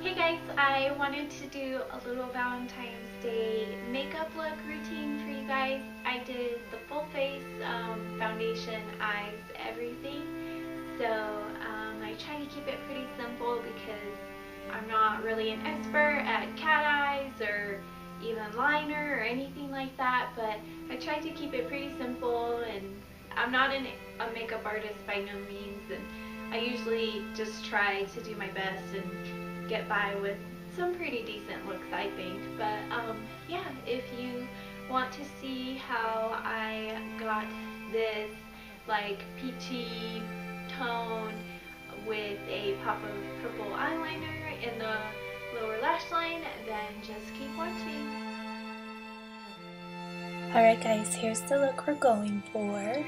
Hey guys, I wanted to do a little Valentine's Day makeup look routine for you guys. I did the full face, foundation, eyes, everything. So I try to keep it pretty simple because I'm not really an expert at cat eyes or even liner or anything like that, but I try to keep it pretty simple, and I'm not a makeup artist by no means, and I usually just try to do my best and get by with some pretty decent looks, I think. But yeah, if you want to see how I got this like peachy tone with a pop of purple eyeliner in the lower lash line, then just keep watching. Alright guys, here's the look we're going for.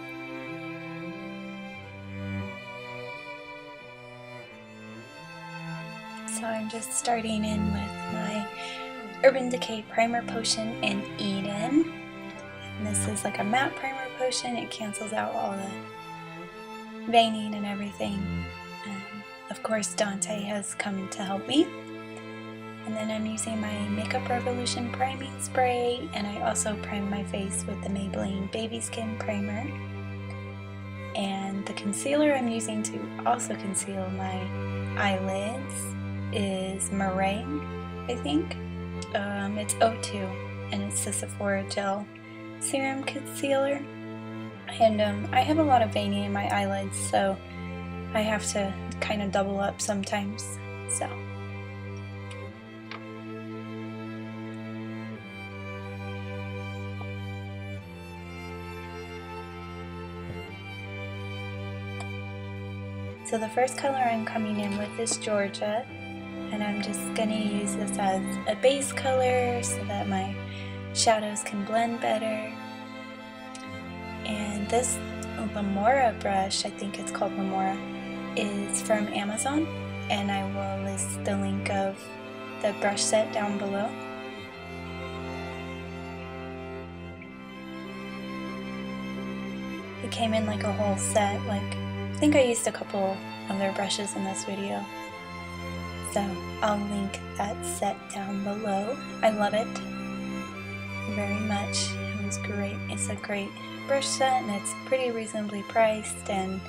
So I'm just starting in with my Urban Decay Primer Potion in Eden. And this is like a matte primer potion. It cancels out all the veining and everything. And of course Dante has come to help me. And then I'm using my Makeup Revolution priming spray, and I also prime my face with the Maybline Baby Skin Primer. And the concealer I'm using to also conceal my eyelids is Meringue, I think. It's O2, and it's the Sephora Gel Serum Concealer. And I have a lot of veining in my eyelids, so I have to kind of double up sometimes. So the first color I'm coming in with is Georgia, and I'm just going to use this as a base color so that my shadows can blend better. And this Lamora brush, I think it's called Lamora, is from Amazon, and I will list the link of the brush set down below. It came in like a whole set, like I think I used a couple other brushes in this video, so I'll link that set down below. I love it very much. It was great. It's a great brush set, and it's pretty reasonably priced, and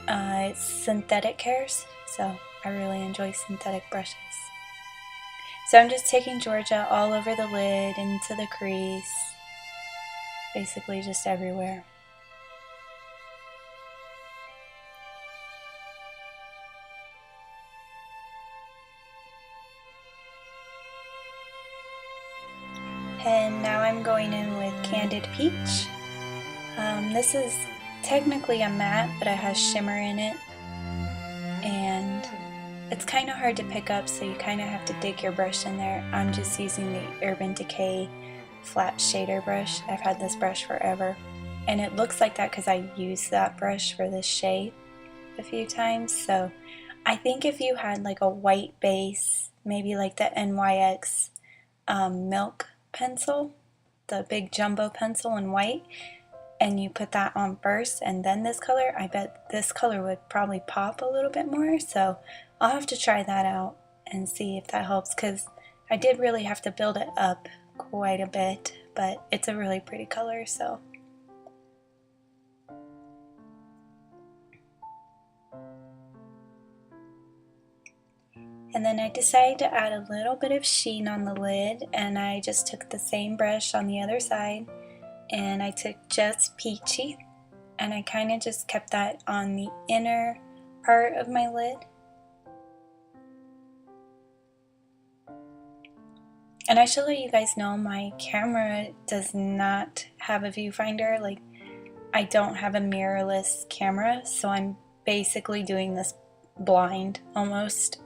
it's synthetic hairs, so I really enjoy synthetic brushes. So I'm just taking Georgia all over the lid, into the crease, basically just everywhere. And now I'm going in with Candied Peach. This is technically a matte, but it has shimmer in it, and it's kind of hard to pick up, so you kind of have to dig your brush in there. I'm just using the Urban Decay flat shader brush. I've had this brush forever, and it looks like that because I used that brush for this shade a few times. So I think if you had like a white base, maybe like the NYX Milk pencil, the big jumbo pencil in white, and you put that on first and then this color, I bet this color would probably pop a little bit more. So I'll have to try that out and see if that helps, because I did really have to build it up quite a bit, but it's a really pretty color. So and then I decided to add a little bit of sheen on the lid, and I just took the same brush on the other side, and I took just Peachy, and I kind of just kept that on the inner part of my lid. And I should let you guys know, my camera does not have a viewfinder. Like, I don't have a mirrorless camera, so I'm basically doing this blind almost,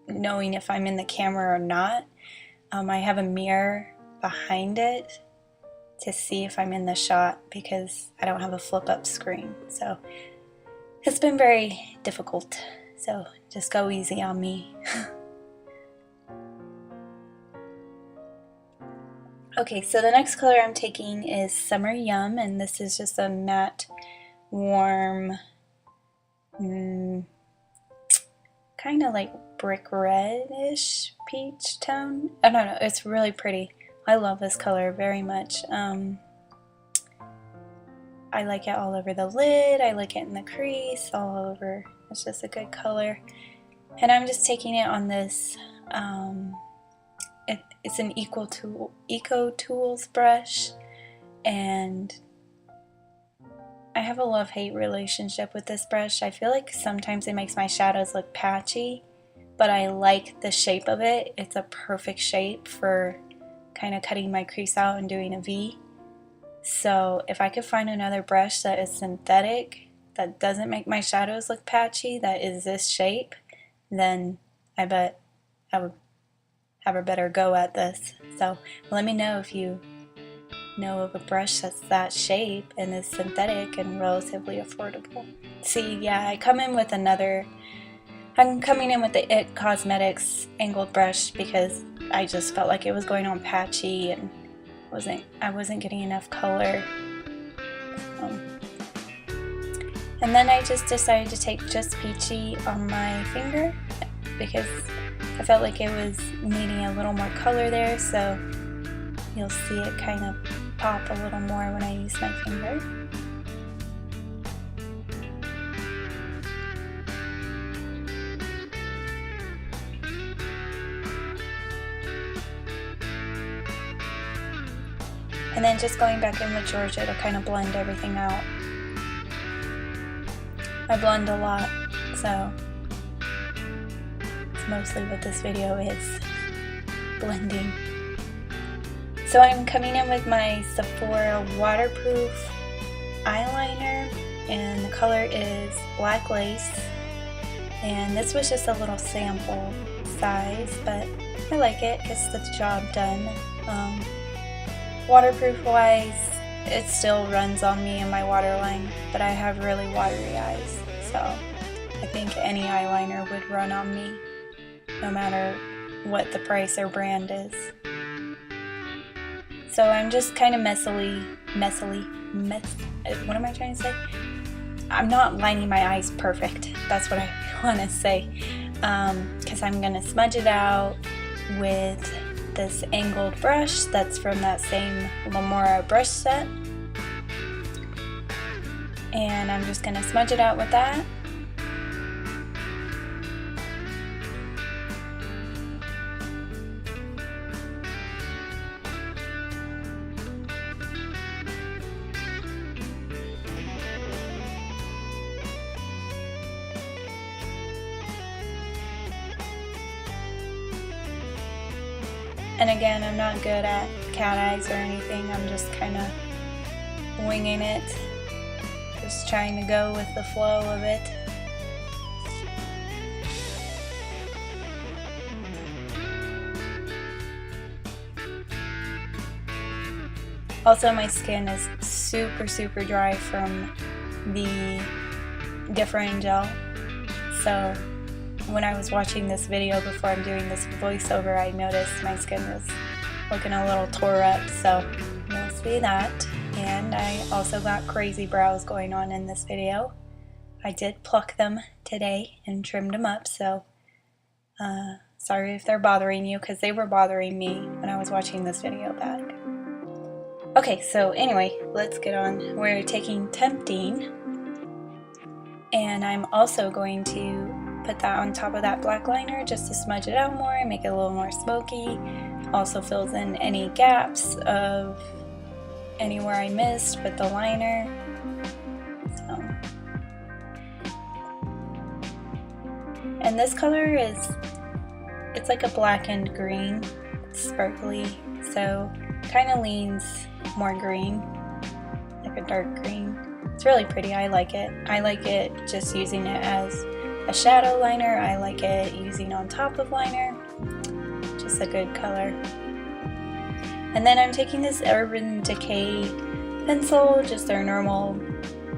knowing if I'm in the camera or not. I have a mirror behind it to see if I'm in the shot, because I don't have a flip up screen. So it's been very difficult, so just go easy on me. Okay, so the next color I'm taking is Summer Yum, and this is just a matte, warm, kind of like brick reddish peach tone. I don't know, it's really pretty. I love this color very much. I like it all over the lid, I like it in the crease, all over. It's just a good color. And I'm just taking it on this, it's an Eco Tools brush, and I have a love-hate relationship with this brush. I feel like sometimes it makes my shadows look patchy, but I like the shape of it. It's a perfect shape for kind of cutting my crease out and doing a V. So if I could find another brush that is synthetic, that doesn't make my shadows look patchy, that is this shape, then I bet I would have a better go at this. So let me know if you know of a brush that's that shape and is synthetic and relatively affordable. See, yeah, I'm coming in with the IT Cosmetics angled brush because I just felt like it was going on patchy and I wasn't getting enough color. And then I just decided to take just Peachy on my finger because I felt like it was needing a little more color there, so you'll see it kind of pop a little more when I use my finger. And then just going back in with Georgia to kind of blend everything out. I blend a lot, so it's mostly what this video is, blending. So I'm coming in with my Sephora waterproof eyeliner, and the color is Black Lace. And this was just a little sample size, but I like it, gets the job done. Waterproof wise, it still runs on me in my waterline, but I have really watery eyes, so I think any eyeliner would run on me, no matter what the price or brand is. So I'm just kind of what am I trying to say? I'm not lining my eyes perfect, that's what I want to say, because I'm going to smudge it out with this angled brush that's from that same Lamora brush set, and I'm just going to smudge it out with that. And again, I'm not good at cat eyes or anything, I'm just kind of winging it, just trying to go with the flow of it. Also, my skin is super dry from the differing gel, so when I was watching this video before I'm doing this voiceover, I noticed my skin was looking a little tore up, so you'll see that. And I also got crazy brows going on in this video. I did pluck them today and trimmed them up, so sorry if they're bothering you, because they were bothering me when I was watching this video back. Okay, so anyway, let's get on. We're taking Tempting, and I'm also going to put that on top of that black liner just to smudge it out more and make it a little more smoky. Also fills in any gaps of anywhere I missed with the liner. So. And this color it's like a blackened green, sparkly, so kind of leans more green, like a dark green. It's really pretty, I like it. I like it just using it as a shadow liner. I like it using on top of liner. Just a good color. And then I'm taking this Urban Decay pencil, just their normal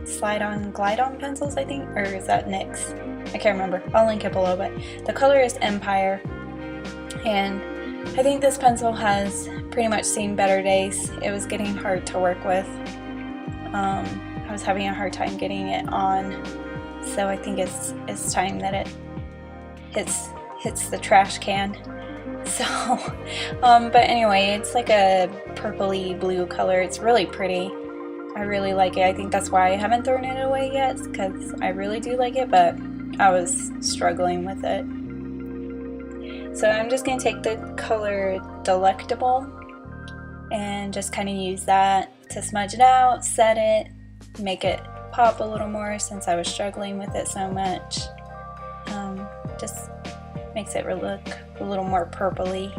slide-on, glide-on pencils, I think, or is that NYX? I can't remember. I'll link it below, but the color is Empire, and I think this pencil has pretty much seen better days. It was getting hard to work with. I was having a hard time getting it on. So I think it's time that it hits hits the trash can. So, but anyway, it's like a purpley blue color. It's really pretty. I really like it. I think that's why I haven't thrown it away yet, because I really do like it, but I was struggling with it. So I'm just going to take the color Delectable and just kind of use that to smudge it out, set it, make it pop a little more since I was struggling with it so much. Just makes it look a little more purpley.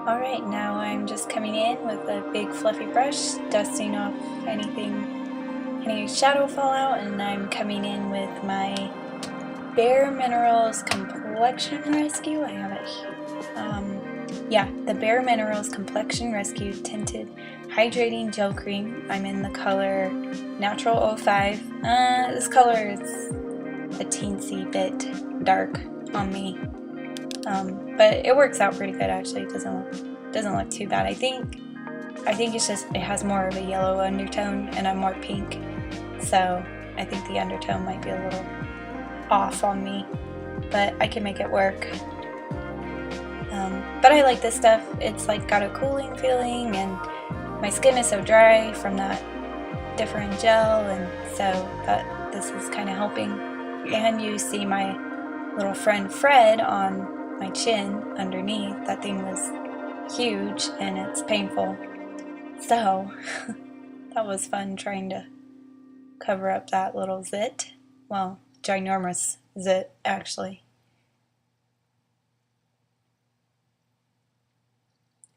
Alright, now I'm just coming in with a big fluffy brush, dusting off any shadow fallout, and I'm coming in with my Bare Minerals Complexion Rescue. I have it here. Yeah, the Bare Minerals Complexion Rescue Tinted Hydrating Gel Cream. I'm in the color Natural 05. This color is a teensy bit dark on me. But it works out pretty good actually. It doesn't look too bad. I think it's just it has more of a yellow undertone and I'm more pink, so I think the undertone might be a little off on me, but I can make it work. But I like this stuff. It's like got a cooling feeling, and my skin is so dry from that different gel, and so that this is kind of helping. And you see my little friend Fred on my chin underneath. That thing was huge and it's painful, so that was fun trying to cover up that little zit. Well, ginormous zit actually.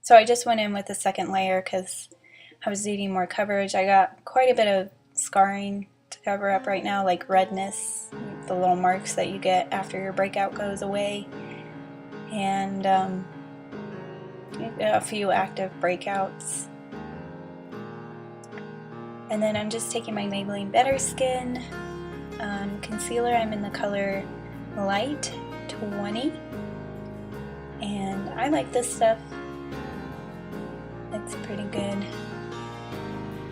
So I just went in with the second layer because I was needing more coverage. I got quite a bit of scarring to cover up right now, like redness, the little marks that you get after your breakout goes away, and a few active breakouts. And then I'm just taking my Maybelline Better Skin concealer. I'm in the color Light 20, and I like this stuff. It's pretty good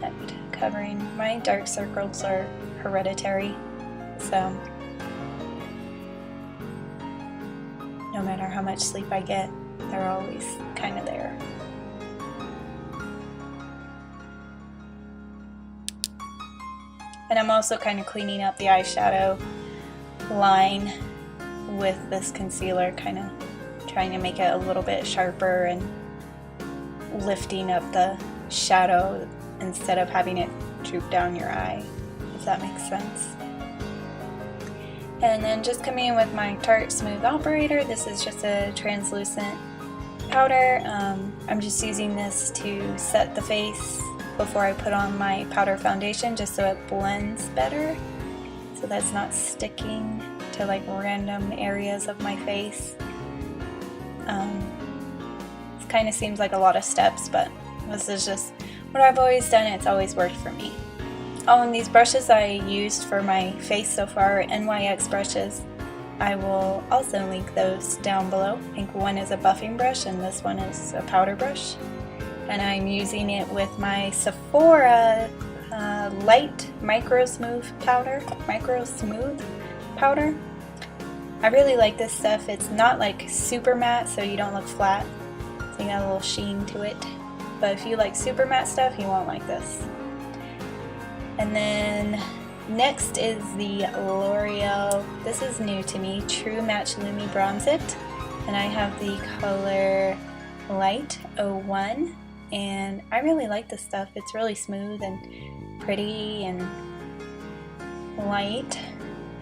at covering. My dark circles are hereditary, so no matter how much sleep I get, they're always kind of there. And I'm also kind of cleaning up the eyeshadow line with this concealer, kind of trying to make it a little bit sharper and lifting up the shadow instead of having it droop down your eye, if that makes sense. And then just coming in with my Tarte Smooth Operator. This is just a translucent powder. I'm just using this to set the face before I put on my powder foundation, just so it blends better, so that's not sticking to like random areas of my face. It kind of seems like a lot of steps, but this is just what I've always done. It's always worked for me. Oh, and these brushes I used for my face so far are NYX brushes. I will also link those down below. I think one is a buffing brush and this one is a powder brush. And I'm using it with my Sephora Light Micro Smooth Powder. I really like this stuff. It's not like super matte, so you don't look flat. So you got a little sheen to it. But if you like super matte stuff, you won't like this. And then next is the L'Oreal, this is new to me, True Match Lumi Bronze It. And I have the color Light 01. And I really like this stuff. It's really smooth and pretty and light.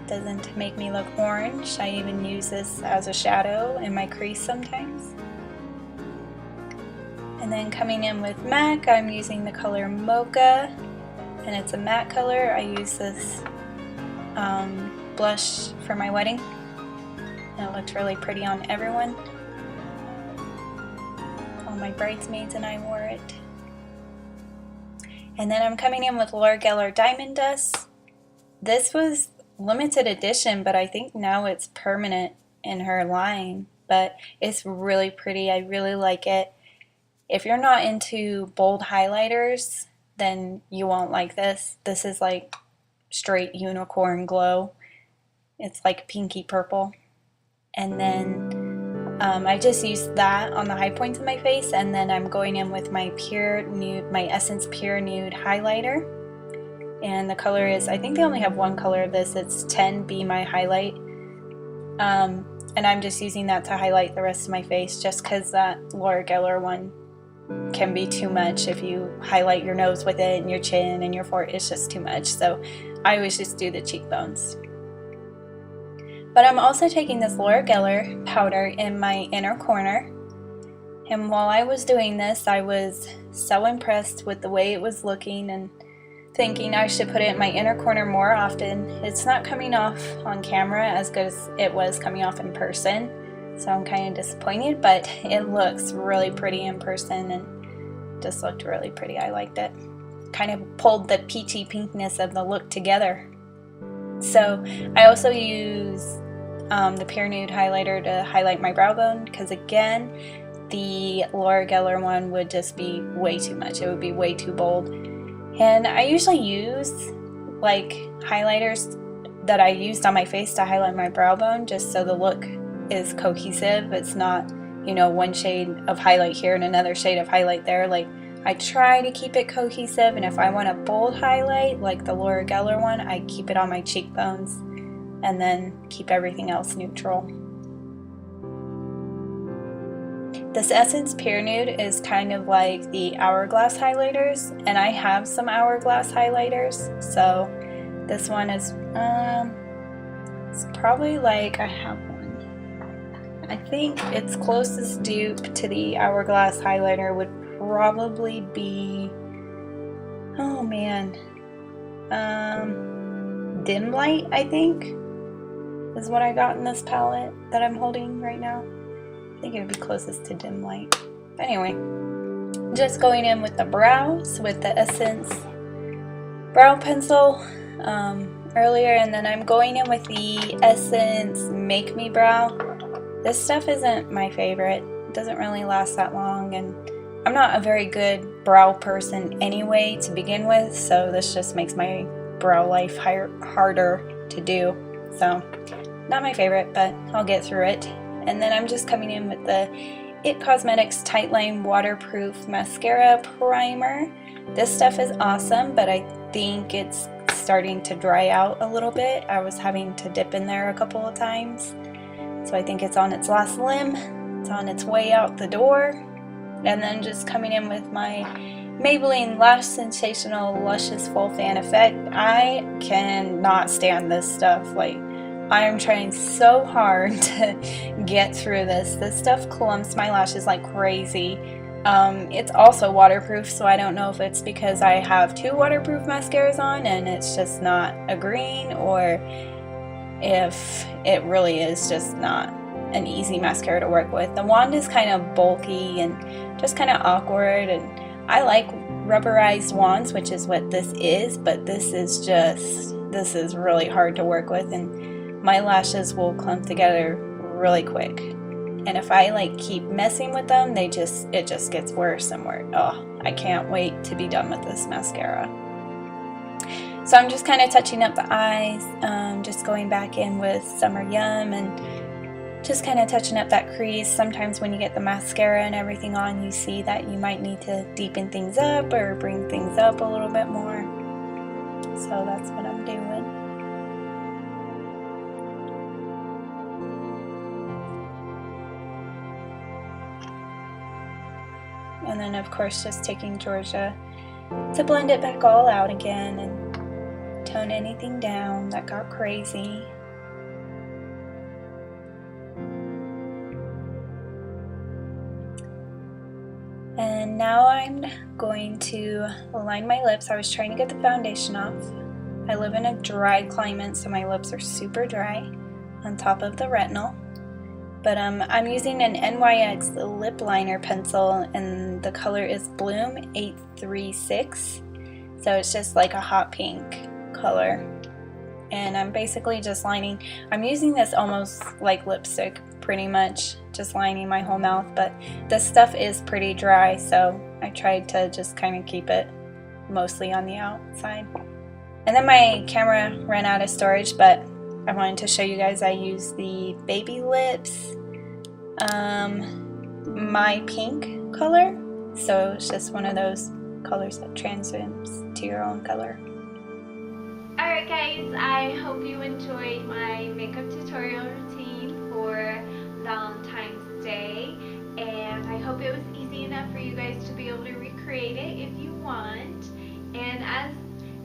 Doesn't make me look orange. I even use this as a shadow in my crease sometimes. And then coming in with MAC, I'm using the color Mocha, and it's a matte color. I use this blush for my wedding. And it looked really pretty on everyone. All my bridesmaids and I wore it. And then I'm coming in with Laura Geller Diamond Dust. This was limited edition, but I think now it's permanent in her line. But it's really pretty. I really like it. If you're not into bold highlighters, then you won't like this. This is like straight unicorn glow. It's like pinky purple. And then I just used that on the high points of my face, and then I'm going in with my Pure Nude, my Essence Pure Nude highlighter. And the color is, I think they only have one color of this, it's 10 Be My Highlight. And I'm just using that to highlight the rest of my face, just because that Laura Geller one can be too much if you highlight your nose with it and your chin and your forehead. It's just too much. So I always just do the cheekbones. But I'm also taking this Laura Geller powder in my inner corner. And while I was doing this, I was so impressed with the way it was looking and thinking I should put it in my inner corner more often. It's not coming off on camera as good as it was coming off in person. So I'm kind of disappointed, but it looks really pretty in person and just looked really pretty. I liked it. Kind of pulled the peachy pinkness of the look together. So I also use the Pure Nude highlighter to highlight my brow bone, because again, the Laura Geller one would just be way too much. It would be way too bold. And I usually use like highlighters that I used on my face to highlight my brow bone, just so the look is cohesive. It's not, you know, one shade of highlight here and another shade of highlight there. Like, I try to keep it cohesive, and if I want a bold highlight like the Laura Geller one, I keep it on my cheekbones and then keep everything else neutral. This Essence Pure Nude is kind of like the Hourglass highlighters, and I have some Hourglass highlighters, so this one is it's probably like, I have one. I think its closest dupe to the Hourglass highlighter would probably be, oh man, Dim Light, I think, is what I got in this palette that I'm holding right now. I think it would be closest to Dim Light. But anyway, just going in with the brows with the Essence brow pencil earlier, and then I'm going in with the Essence Make Me Brow. This stuff isn't my favorite. It doesn't really last that long, and I'm not a very good brow person anyway to begin with, so this just makes my brow life harder to do. So, not my favorite, but I'll get through it. And then I'm just coming in with the IT Cosmetics Tightline Waterproof Mascara Primer. This stuff is awesome, but I think it's starting to dry out a little bit. I was having to dip in there a couple of times. So I think it's on its last limb. It's on its way out the door. And then just coming in with my Maybelline Lash Sensational Luscious Full Fan Effect. I cannot stand this stuff. Like, I am trying so hard to get through this. This stuff clumps my lashes like crazy. It's also waterproof, so I don't know if it's because I have two waterproof mascaras on and it's just not agreeing, or if it really is just not an easy mascara to work with. The wand is kind of bulky and just kind of awkward, and I like rubberized wands, which is what this is, but this is really hard to work with, and my lashes will clump together really quick. And if I like keep messing with them, it just gets worse and worse. Oh, I can't wait to be done with this mascara. So I'm just kind of touching up the eyes, just going back in with Summer Yum and just kind of touching up that crease. Sometimes when you get the mascara and everything on, you see that you might need to deepen things up or bring things up a little bit more. So that's what I'm doing. And then of course just taking Georgia to blend it back all out again and tone anything down that got crazy. And now I'm going to line my lips. I was trying to get the foundation off, I live in a dry climate, so my lips are super dry on top of the retinol. But I'm using an NYX lip liner pencil, and the color is Bloom 836. So it's just like a hot pink color. And I'm basically just lining. I'm using this almost like lipstick, pretty much, just lining my whole mouth. But this stuff is pretty dry, so I tried to just kind of keep it mostly on the outside. And then my camera ran out of storage, but I wanted to show you guys I use the Baby Lips My Pink color. So it's just one of those colors that transforms to your own color. Alright guys, I hope you enjoyed my makeup tutorial routine for Valentine's Day. And I hope it was easy enough for you guys to be able to recreate it if you want. And as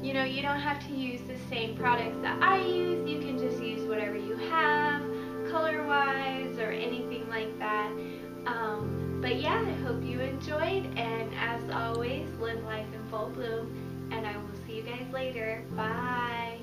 you know, you don't have to use the same products that I use. You can just use whatever you have, color-wise or anything like that. But yeah, I hope you enjoyed. And as always, live life in full bloom. And I will see you guys later. Bye.